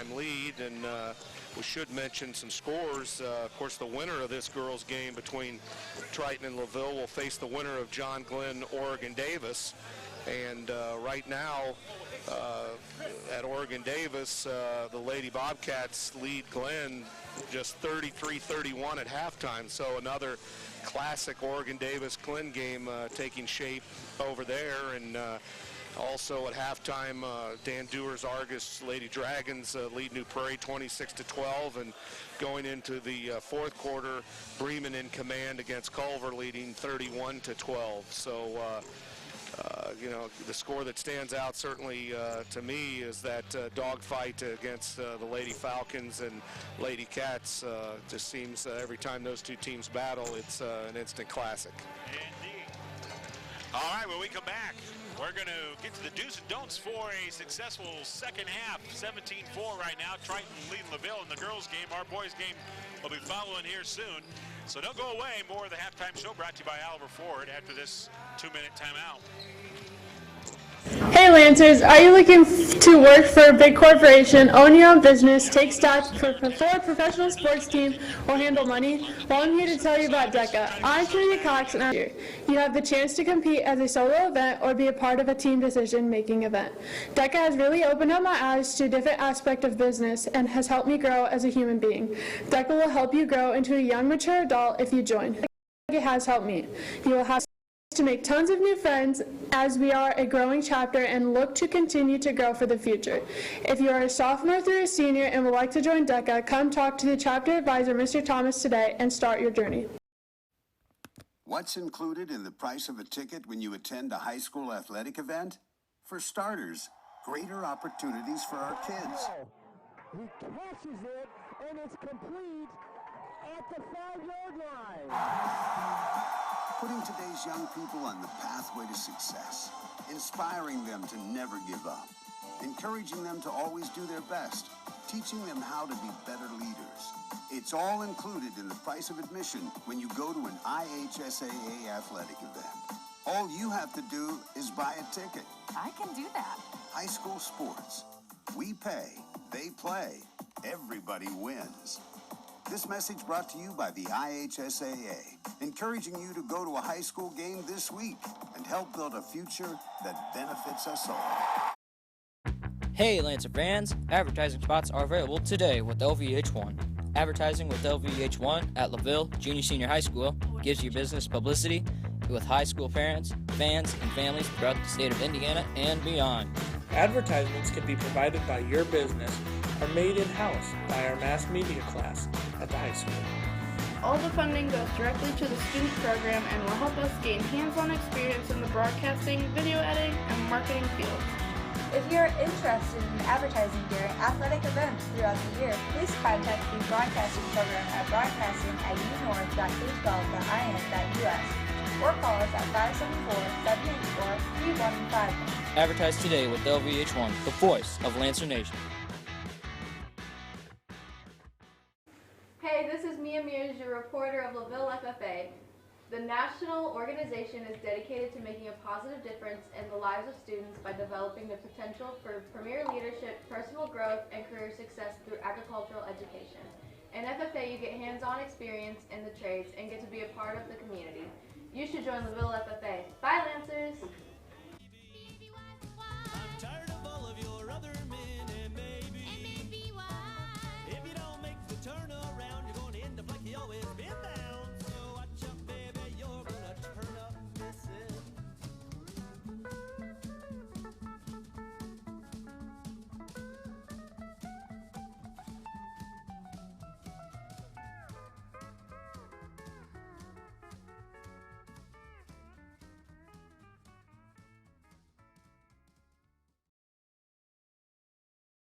halftime lead. And we should mention some scores. Of course, the winner of this girls' game between Triton and LaVille will face the winner of John Glenn, Oregon Davis. And right now, at Oregon Davis, the Lady Bobcats lead Glenn just 33-31 at halftime. So another classic Oregon Davis-Glenn game taking shape over there. And also at halftime, Dan Dewar's Argus Lady Dragons lead New Prairie 26-12, and going into the fourth quarter, Bremen in command against Culver, leading 31-12. So, you know, the score that stands out certainly to me is that dogfight against the Lady Falcons and Lady Cats. Just seems every time those two teams battle, it's an instant classic. Indeed. All right, when we come back, we're going to get to the do's and don'ts for a successful second half. 17-4 right now. Triton leading LaVille in the girls' game. Our boys' game will be following here soon. So don't go away. More of the halftime show brought to you by Oliver Ford after this 2-minute timeout. Hey Lancers, are you looking to work for a big corporation, own your own business, take stock for a professional sports team, or handle money? Well, I'm here to tell you about DECA. I'm Trinity Cox, and I'm here. You have the chance to compete as a solo event or be a part of a team decision-making event. DECA has really opened up my eyes to a different aspect of business and has helped me grow as a human being. DECA will help you grow into a young, mature adult if you join. It has helped me. You will have to make tons of new friends as we are a growing chapter and look to continue to grow for the future. If you are a sophomore through a senior and would like to join DECA, come talk to the chapter advisor, Mr. Thomas, today and start your journey. What's included in the price of a ticket when you attend a high school athletic event? For starters, greater opportunities for our kids. He catches it, and it's complete at the 5-yard line. Putting today's young people on the pathway to success, inspiring them to never give up, encouraging them to always do their best, teaching them how to be better leaders. It's all included in the price of admission when you go to an IHSAA athletic event. All you have to do is buy a ticket. I can do that. High school sports. We pay, they play, everybody wins. This message brought to you by the IHSAA, encouraging you to go to a high school game this week and help build a future that benefits us all. Hey Lancer fans, advertising spots are available today with LVH1. Advertising with LVH1 at LaVille Junior Senior High School gives you business publicity with high school parents, fans, and families throughout the state of Indiana and beyond. Advertisements can be provided by your business or made in-house by our mass media class at the high school. All the funding goes directly to the student program and will help us gain hands-on experience in the broadcasting, video editing, and marketing fields. If you're interested in advertising during athletic events throughout the year, please contact the broadcasting program at broadcasting@unorth.k12.in.us or call us at 574-784-3150. Advertise today with LVH1, the voice of Lancer Nation. Hey, this is Mia Mears, your reporter of LaVille FFA. The national organization is dedicated to making a positive difference in the lives of students by developing the potential for premier leadership, personal growth, and career success through agricultural education. In FFA, you get hands-on experience in the trades and get to be a part of the community. You should join LaVille FFA. Bye, Lancers! I'm tired of all of your other men and maybe why. If you don't make the turn around, you're going to end up like you always been down. So watch out, baby, you're going to turn up missing.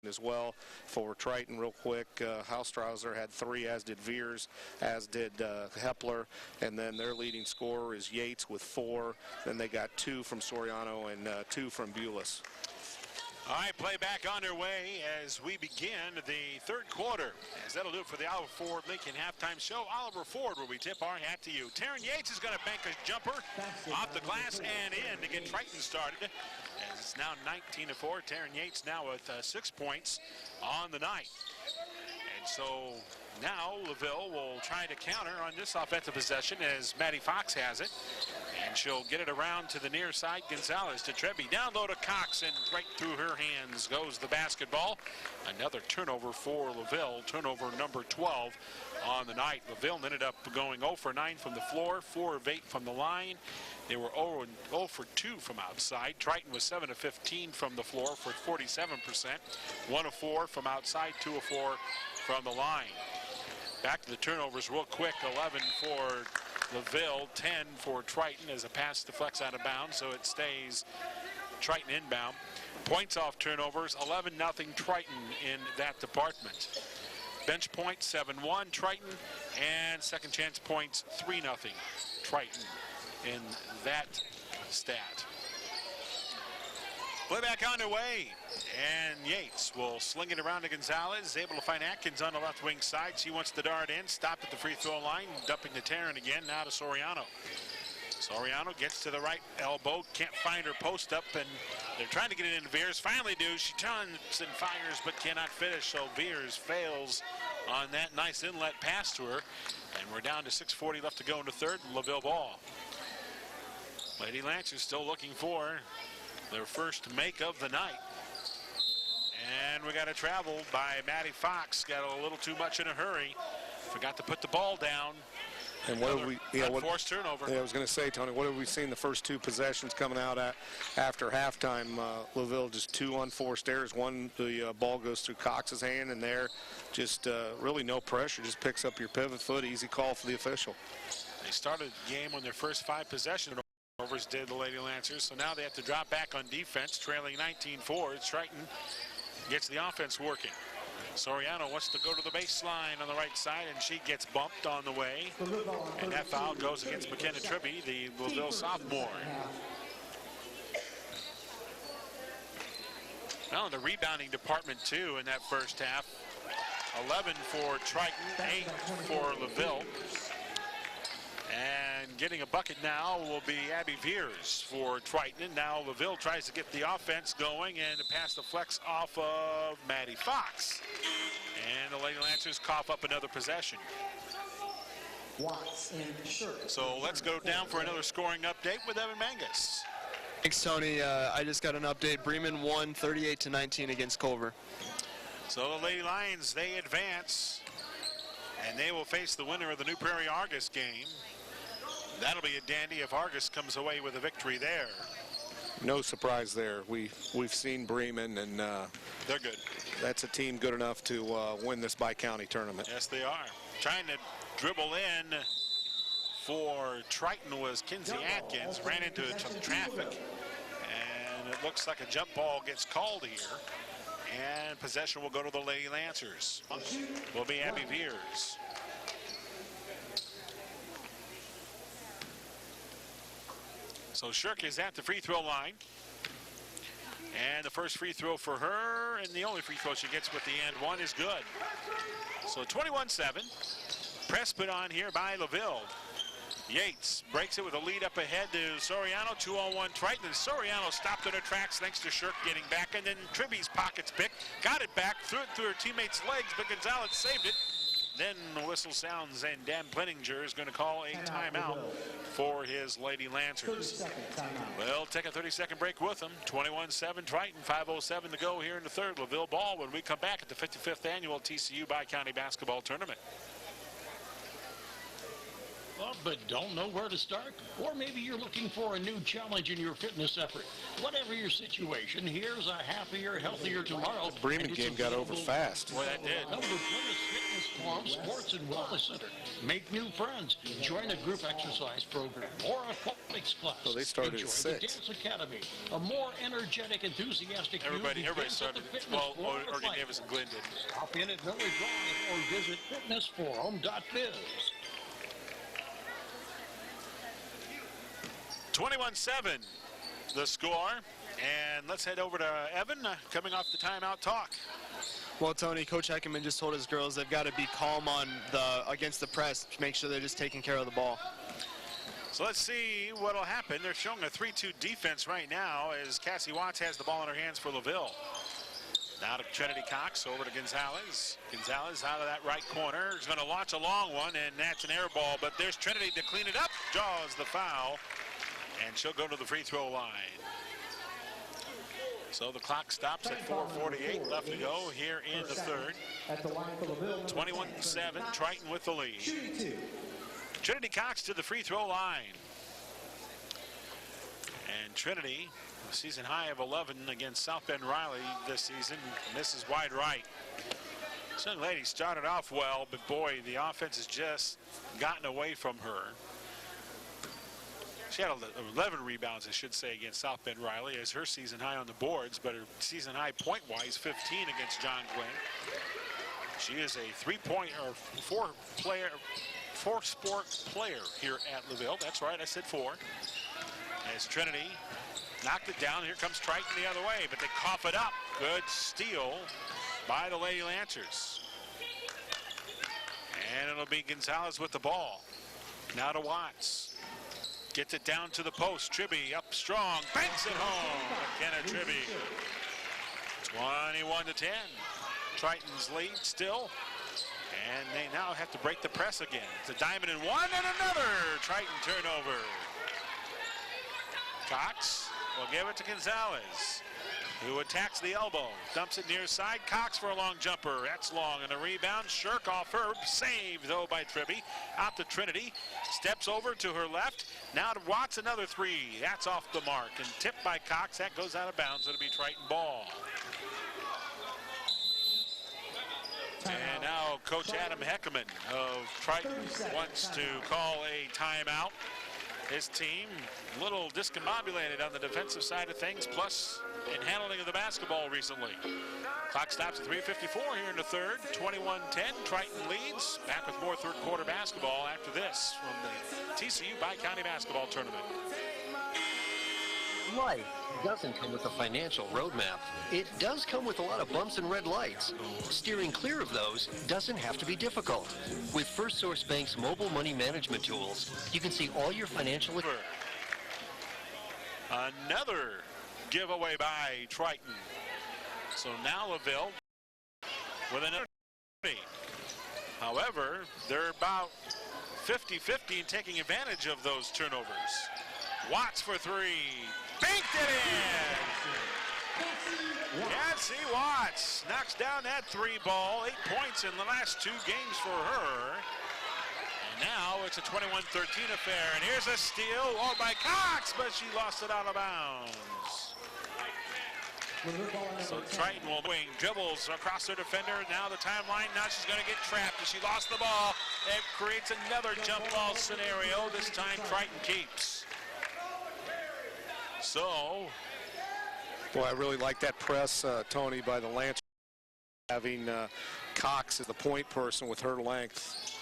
As well for Triton real quick. Haustrauser had 3, as did Veers, as did Hepler, and then their leading scorer is Yates with 4. Then they got 2 from Soriano and 2 from Bulis. All right, playback underway as we begin the third quarter. As that'll do it for the Oliver Ford Lincoln halftime show. Oliver Ford, where we tip our hat to you. Taryn Yates is going to bank a jumper off the glass and in to get Triton started. As It's now 19-4. Taryn Yates now with 6 points on the night. And so now LaVille will try to counter on this offensive possession as Maddie Fox has it. And she'll get it around to the near side. Gonzalez to Trebby. Down low to Cox, and right through her hands goes the basketball. Another turnover for LaVille. Turnover number 12 on the night. LaVille ended up going 0 for 9 from the floor, 4 of 8 from the line. They were 0 for 2 from outside. Triton was 7 of 15 from the floor for 47%. 1 of 4 from outside, 2 of 4 from the line. Back to the turnovers real quick. 11 for LaVille, 10 for Triton as a pass deflects out of bounds, so it stays Triton inbound. Points off turnovers, 11-0 Triton in that department. Bench points, 7-1 Triton, and second chance points, 3-0 Triton in that stat. Play back underway, and Yates will sling it around to Gonzalez, able to find Atkins on the left wing side. She wants to dart in, stopped at the free throw line, dumping to Taryn again, now to Soriano. Soriano gets to the right elbow, can't find her post up, and they're trying to get it into Veers. Finally do, she turns and fires, but cannot finish, so Veers fails on that nice inlet pass to her, and we're down to 6:40 left to go in the third, LaVille ball. Lady Lancers still looking for their first make of the night. And we got a travel by Maddie Fox. Got a little too much in a hurry. Forgot to put the ball down. And what have we? Yeah, forced turnover. Yeah, I was going to say, Tony, what have we seen the first 2 possessions coming out after halftime? LaVille just 2 unforced errors. One, the ball goes through Cox's hand, and there, just really no pressure. Just picks up your pivot foot. Easy call for the official. They started the game on their first 5 possessions. Overs did the Lady Lancers, so now they have to drop back on defense, trailing 19-4. Triton gets the offense working. Soriano wants to go to the baseline on the right side, and she gets bumped on the way. And that foul goes against McKenna Tribby, the LaVille sophomore. Well, in the rebounding department, too, in that first half. 11 for Triton, 8 for LaVille. And getting a bucket now will be Abby Veers for Triton. And now LaVille tries to get the offense going, and the pass deflects off of Maddie Fox. And the Lady Lancers cough up another possession. So let's go down for another scoring update with Evan Mangus. Thanks, Tony. I just got an update. Bremen won 38-19 against Culver. So the Lady Lions, they advance, and they will face the winner of the New Prairie Argus game. That'll be a dandy if Argus comes away with a victory there. No surprise there. We've seen Bremen, and they're good. That's a team good enough to win this bi-county tournament. Yes, they are. Trying to dribble in for Triton was Kinsey Atkins. Ran into some traffic, and it looks like a jump ball gets called here. And possession will go to the Lady Lancers. Will be Abby Veers. So Shirk is at the free throw line. And the first free throw for her, and the only free throw she gets with the and one is good. So 21-7. Press put on here by LaVille. Yates breaks it with a lead up ahead to Soriano, 2-on-1 Triton. And Soriano stopped in her tracks thanks to Shirk getting back. And then Tribby's pockets picked, got it back, threw it through her teammate's legs, but Gonzalez saved it. Then the whistle sounds, and Dan Plenninger is going to call a timeout for his Lady Lancers. We'll take a 30-second break with them. 21-7 Triton, 5:07 to go here in the third. LaVille ball when we come back at the 55th annual TCU Bi-County Basketball Tournament. But don't know where to start? Or maybe you're looking for a new challenge in your fitness effort. Whatever your situation, here's a happier, healthier tomorrow. The Bremen game got over fast. Boy, that did. Come to Plymouth Fitness Farm Sports and Wellness Center. Make new friends. Join a group exercise program or a athletics class. So they started Enjoy at 6. the Dance Academy. A more energetic, enthusiastic Everybody started. Well, Oregon Davis and Glenn did. Stop in at Miller Drive or visit fitnessforum.biz. 21-7 the score, and let's head over to Evan coming off the timeout talk. Well, Tony, Coach Eckerman just told his girls they've got to be calm on against the press, make sure they're just taking care of the ball. So let's see what'll happen. They're showing a 3-2 defense right now as Cassie Watts has the ball in her hands for LaVille. Now to Trinity Cox, over to Gonzalez. Gonzalez out of that right corner. Is going to launch a long one, and that's an air ball. But there's Trinity to clean it up. Draws the foul, and she'll go to the free throw line. So the clock stops at 4:48 left to go here in the third. 21-7, Triton with the lead. Trinity Cox to the free throw line. And Trinity, a season high of 11 against South Bend Riley this season, misses wide right. This young lady started off well, but boy, the offense has just gotten away from her. She had 11 rebounds, I should say, against South Bend Riley as her season high on the boards, but her season high point-wise, 15 against John Glenn. She is a four-sport player here at LaVille. That's right, I said four. As Trinity knocked it down, here comes Triton the other way, but they cough it up. Good steal by the Lady Lancers. And it'll be Gonzalez with the ball. Now to Watts. Gets it down to the post. Tribby up strong. Banks it home. McKenna Tribby. 21-10. Triton's lead still. And they now have to break the press again. It's a diamond and one and another Triton turnover. Cox will give it to Gonzalez, who attacks the elbow. Dumps it near side. Cox for a long jumper. That's long. And a rebound. Shirk off her. Saved, though, by Tribby. Out to Trinity. Steps over to her left. Now to Watts, another three. That's off the mark. And tipped by Cox. That goes out of bounds. It'll be Triton ball. And now Coach Adam Heckerman of Triton wants to call a timeout. His team a little discombobulated on the defensive side of things, plus in handling of the basketball recently. Clock stops at 3:54 here in the third. 21-10. Triton leads. Back with more third quarter basketball after this from the TCU Bi-County Basketball Tournament. Life doesn't come with a financial roadmap. It does come with a lot of bumps and red lights. Steering clear of those doesn't have to be difficult. With First Source Bank's mobile money management tools, you can see all your financial... Another giveaway by Triton. So now LaVille with another. However, they're about 50-50 in taking advantage of those turnovers. Watts for three. Banked it in! Cassie Watts knocks down that three ball. 8 points in the last 2 games for her. And now it's a 21-13 affair. And here's a steal by Cox, but she lost it out of bounds. So Triton will wing, dribbles across her defender. Now the timeline. Now she's going to get trapped as she lost the ball. It creates another jump ball scenario. This time Triton keeps. So, boy, I really like that press, Tony, by the Lancers, having Cox as the point person with her length.